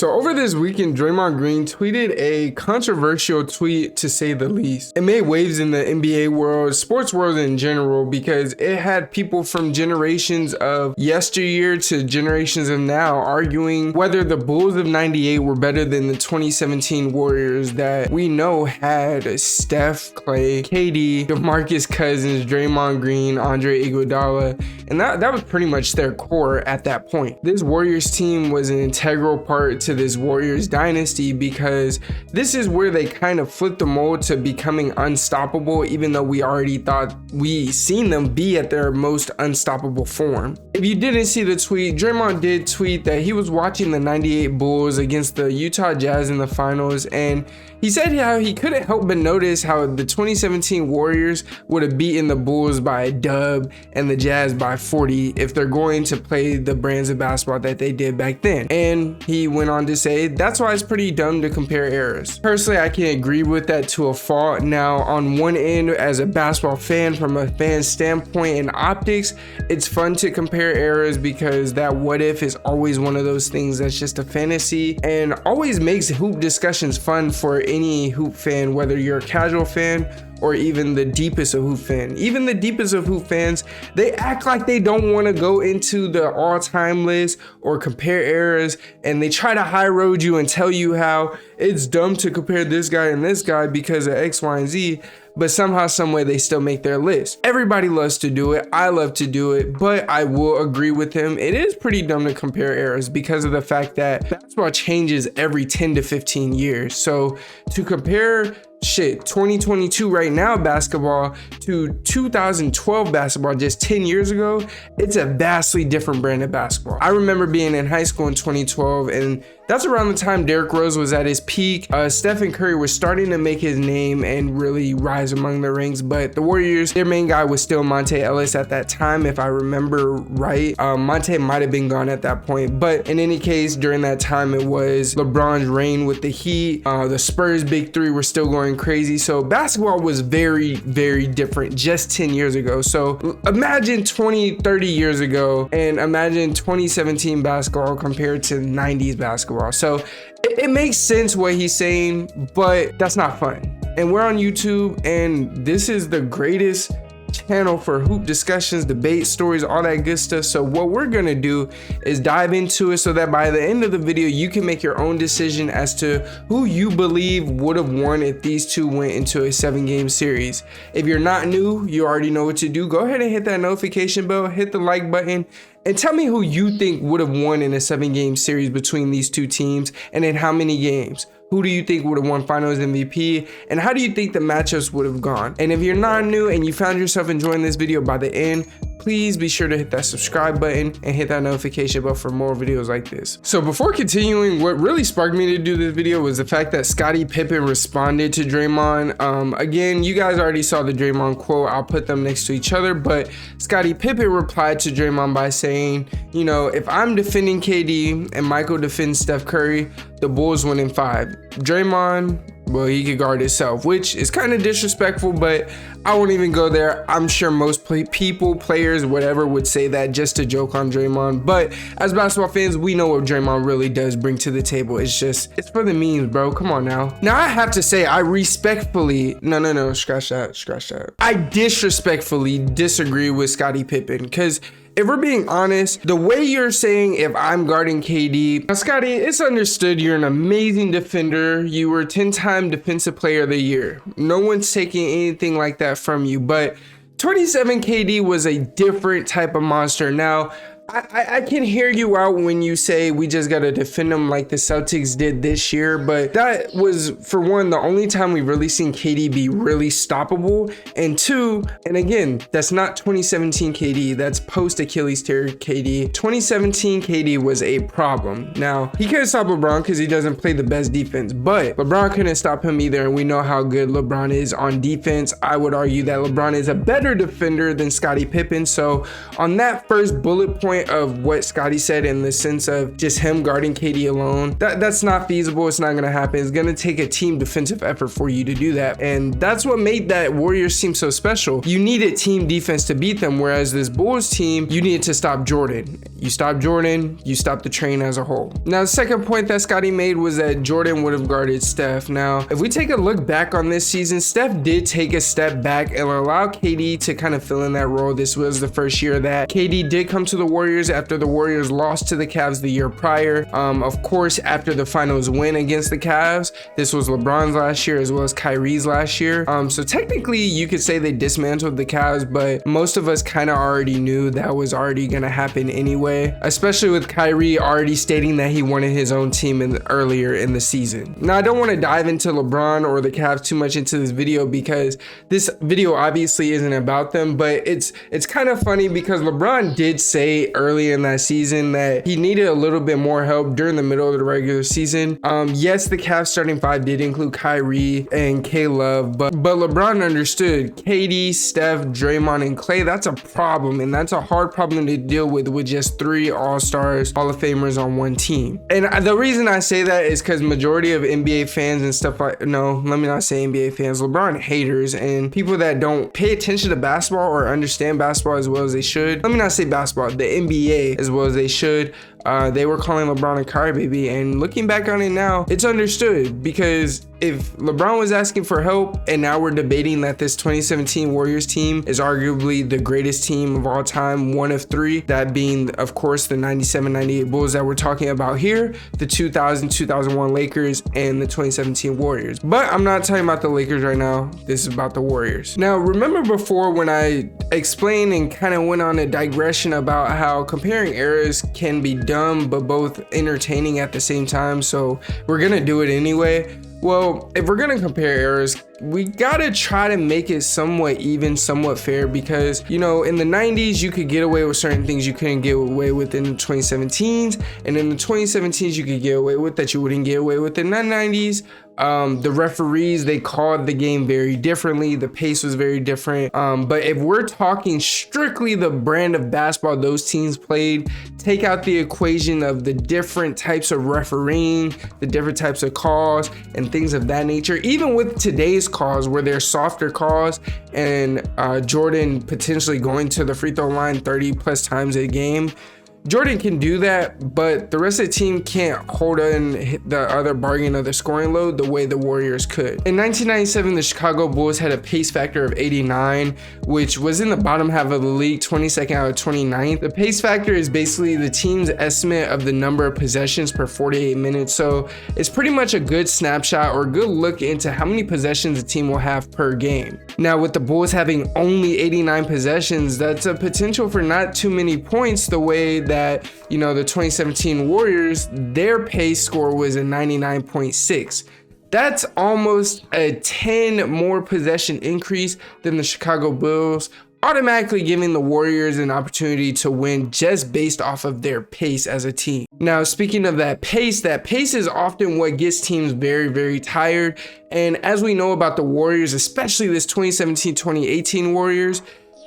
So over this weekend, Draymond Green tweeted a controversial tweet, to say the least. It made waves in the NBA world, sports world in general, because it had people from generations of yesteryear to generations of now arguing whether the Bulls of '98 were better than the 2017 Warriors that we know had Steph, Clay, KD, DeMarcus Cousins, Draymond Green, Andre Iguodala, and that was pretty much their core at that point. This Warriors team was an integral part to this Warriors dynasty because this is where they kind of flipped the mold to becoming unstoppable, even though we already thought we seen them be at their most unstoppable form. If you didn't see the tweet, Draymond did tweet that he was watching the '98 Bulls against the Utah Jazz in the finals, and he said how he couldn't help but notice how the 2017 Warriors would have beaten the Bulls by a dub and the Jazz by 40 if they're going to play the brands of basketball that they did back then. And he went on to say, that's why it's pretty dumb to compare eras. Personally, I can agree with that to a fault. Now, on one end, as a basketball fan, from a fan standpoint and optics, it's fun to compare eras because that what if is always one of those things that's just a fantasy and always makes hoop discussions fun for any hoop fan, whether you're a casual fan or even the deepest of hoop fans. Even the deepest of hoop fans, they act like they don't want to go into the all-time list or compare eras, and they try to high road you and tell you how it's dumb to compare this guy and this guy because of X, Y, and Z, but somehow, someway they still make their list. Everybody loves to do it. I love to do it, but I will agree with him. It is pretty dumb to compare eras because of the fact that basketball changes every 10 to 15 years. So to compare 2022 right now basketball to 2012 basketball just 10 years ago, it's a vastly different brand of basketball. I remember being in high school in 2012, and that's around the time Derrick Rose was at his peak. Stephen Curry was starting to make his name and really rise among the ranks, but the Warriors, their main guy was still Monte Ellis at that time, if I remember right. Monte might have been gone at that point, but in any case, during that time, it was LeBron's reign with the Heat. The Spurs' big three were still going crazy, so basketball was very, very different just 10 years ago. So imagine 20, 30 years ago, and imagine 2017 basketball compared to 90s basketball. So it makes sense what he's saying, but that's not fun. And we're on YouTube, and this is the greatest channel for hoop discussions, debates, stories, all that good stuff. So what we're gonna do is dive into it so that by the end of the video, you can make your own decision as to who you believe would have won if these two went into a 7-game series. If you're not new, you already know what to do. Go ahead and hit that notification bell, hit the like button, and tell me who you think would have won in a 7-game series between these two teams, and in how many games. Who do you think would have won Finals MVP? And how do you think the matchups would have gone? And if you're not new and you found yourself enjoying this video by the end, please be sure to hit that subscribe button and hit that notification bell for more videos like this. So before continuing, what really sparked me to do this video was the fact that Scottie Pippen responded to Draymond. Again, you guys already saw the Draymond quote. I'll put them next to each other, but Scottie Pippen replied to Draymond by saying, you know, if I'm defending KD and Michael defends Steph Curry, the Bulls win in 5. Draymond, well, he could guard himself, which is kind of disrespectful, but I won't even go there. I'm sure most people, players, whatever, would say that just to joke on Draymond. But as basketball fans, we know what Draymond really does bring to the table. It's for the memes, bro. Come on now. Now, I have to say, I respectfully, no, scratch that. I disrespectfully disagree with Scottie Pippen, because if we're being honest, the way you're saying if I'm guarding KD, now Scottie, it's understood you're an amazing defender. You were 10-time defensive player of the year. No one's taking anything like that from you, but 27 KD was a different type of monster. Now, I can hear you out when you say we just got to defend them like the Celtics did this year, but that was, for one, the only time we've really seen KD be really stoppable, and two, and again, that's not 2017 KD, that's post Achilles tear KD. 2017 KD was a problem. Now, he couldn't stop LeBron because he doesn't play the best defense, but LeBron couldn't stop him either, and we know how good LeBron is on defense. I would argue that LeBron is a better defender than Scottie Pippen, so on that first bullet point, point of what Scottie said in the sense of just him guarding KD alone, that's not feasible. It's not going to happen. It's going to take a team defensive effort for you to do that. And that's what made that Warriors team so special. You needed team defense to beat them, whereas this Bulls team, you needed to stop Jordan. You stop Jordan, you stop the train as a whole. Now, the second point that Scottie made was that Jordan would have guarded Steph. Now, if we take a look back on this season, Steph did take a step back and allow KD to kind of fill in that role. This was the first year that KD did come to the Warriors after the Warriors lost to the Cavs the year prior. Of course, after the finals win against the Cavs, this was LeBron's last year as well as Kyrie's last year. So technically you could say they dismantled the Cavs, but most of us kind of already knew that was already going to happen anyway, especially with Kyrie already stating that he wanted his own team earlier in the season. Now, I don't want to dive into LeBron or the Cavs too much into this video because this video obviously isn't about them, but it's kind of funny because LeBron did say early in that season that he needed a little bit more help during the middle of the regular season. Yes, the Cavs starting five did include Kyrie and K-Love, but LeBron understood KD, Steph, Draymond, and Klay. That's a problem, and that's a hard problem to deal with just three All-Stars, Hall of Famers on one team. And the reason I say that is because majority of NBA fans and stuff no, let me not say NBA fans, LeBron haters and people that don't pay attention to basketball or understand basketball as well as they should. Let me not say basketball, the NBA as well as they should. They were calling LeBron a crybaby, and looking back on it now, it's understood, because if LeBron was asking for help and now we're debating that this 2017 Warriors team is arguably the greatest team of all time, one of three, that being of course the 97-98 Bulls that we're talking about here, the 2000-2001 Lakers, and the 2017 Warriors. But I'm not talking about the Lakers right now. This is about the Warriors. Now, remember before when I explained and kind of went on a digression about how comparing eras can be dumb but both entertaining at the same time, so we're gonna do it anyway. Well, if we're gonna compare eras, we gotta try to make it somewhat even, somewhat fair, because, you know, in the 90s, you could get away with certain things you couldn't get away with in the 2017s, and in the 2017s, you could get away with that you wouldn't get away with in the 90s. The referees, they called the game very differently. The pace was very different. But if we're talking strictly the brand of basketball those teams played, take out the equation of the different types of refereeing, the different types of calls and things of that nature, even with today's calls where they're softer calls and Jordan potentially going to the free throw line 30 plus times a game, Jordan can do that, but the rest of the team can't hold in the other bargain of the scoring load the way the Warriors could. In 1997, the Chicago Bulls had a pace factor of 89, which was in the bottom half of the league, 22nd out of 29th. The pace factor is basically the team's estimate of the number of possessions per 48 minutes. So it's pretty much a good snapshot or a good look into how many possessions a team will have per game. Now, with the Bulls having only 89 possessions, that's a potential for not too many points, the way that, you know, the 2017 Warriors, their pace score was a 99.6. That's almost a 10 more possession increase than the Chicago Bulls, automatically giving the Warriors an opportunity to win just based off of their pace as a team. Now, speaking of that pace is often what gets teams very, very tired. And as we know about the Warriors, especially this 2017-2018 Warriors,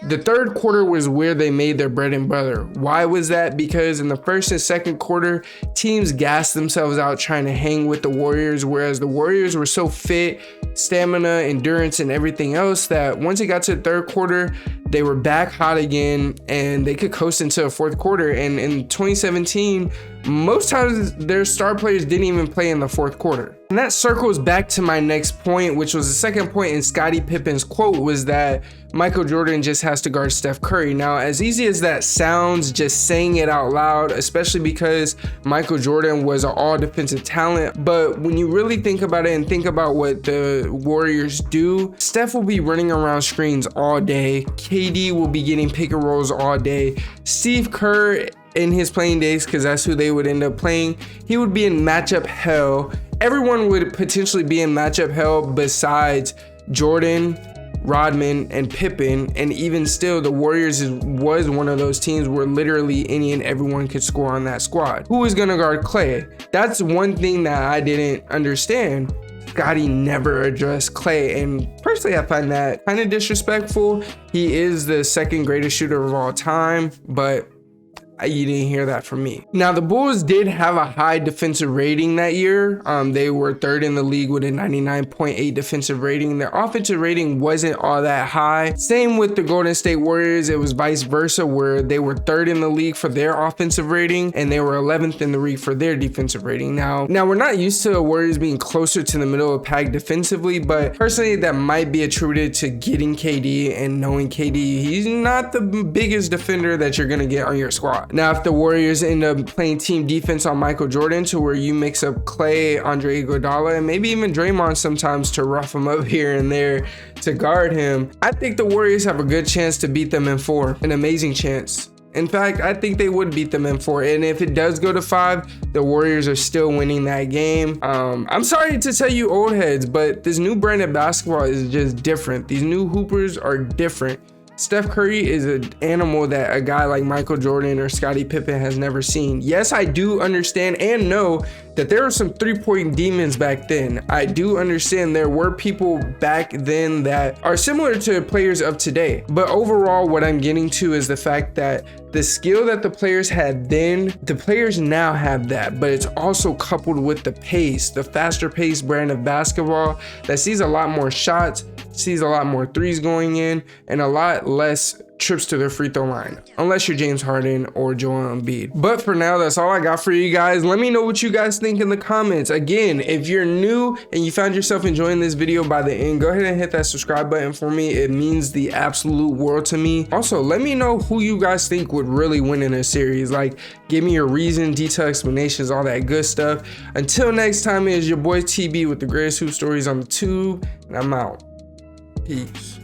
the third quarter was where they made their bread and butter. Why was that? Because in the first and second quarter, teams gassed themselves out trying to hang with the Warriors, whereas the Warriors were so fit, stamina, endurance, and everything else that once it got to the third quarter, they were back hot again and they could coast into a fourth quarter. And in 2017, most times their star players didn't even play in the fourth quarter. And that circles back to my next point, which was the second point in Scottie Pippen's quote, was that Michael Jordan just has to guard Steph Curry. Now, as easy as that sounds, just saying it out loud, especially because Michael Jordan was an all defensive talent, but when you really think about it and think about what the Warriors do, Steph will be running around screens all day. KD will be getting pick and rolls all day. Steve Kerr, in his playing days, because that's who they would end up playing, he would be in matchup hell. Everyone would potentially be in matchup hell besides Jordan, Rodman, and Pippen, and even still, the Warriors was one of those teams where literally any and everyone could score on that squad. Who is gonna guard Klay? That's one thing that I didn't understand. Scottie never addressed Klay, and personally I find that kind of disrespectful. He is the second greatest shooter of all time, but You didn't hear that from me. Now, the Bulls did have a high defensive rating that year. They were third in the league with a 99.8 defensive rating. Their offensive rating wasn't all that high. Same with the Golden State Warriors. It was vice versa, where they were third in the league for their offensive rating, and they were 11th in the league for their defensive rating. Now we're not used to the Warriors being closer to the middle of the pack defensively, but personally, that might be attributed to getting KD and knowing KD. He's not the biggest defender that you're gonna get on your squad. Now, if the Warriors end up playing team defense on Michael Jordan to where you mix up Clay, Andre Iguodala, and maybe even Draymond sometimes to rough him up here and there to guard him, I think the Warriors have a good chance to beat them in 4, an amazing chance. In fact, I think they would beat them in 4. And if it does go to 5, the Warriors are still winning that game. I'm sorry to tell you old heads, but this new brand of basketball is just different. These new hoopers are different. Steph Curry is an animal that a guy like Michael Jordan or Scottie Pippen has never seen. Yes, I do understand and know that there were some three-point demons back then. I do understand there were people back then that are similar to players of today. But overall, what I'm getting to is the fact that the skill that the players had then, the players now have that, but it's also coupled with the pace, the faster paced brand of basketball that sees a lot more shots, sees a lot more threes going in, and a lot less trips to the free throw line, unless you're James Harden or Joel Embiid. But for now, that's all I got for you guys. Let me know what you guys think in the comments. Again, if you're new and you found yourself enjoying this video by the end, go ahead and hit that subscribe button for me. It means the absolute world to me. Also, let me know who you guys think would really win in a series. Like, give me your reason, detailed explanations, all that good stuff. Until next time, it is your boy TB with the greatest hoop stories on the tube, and I'm out. Peace.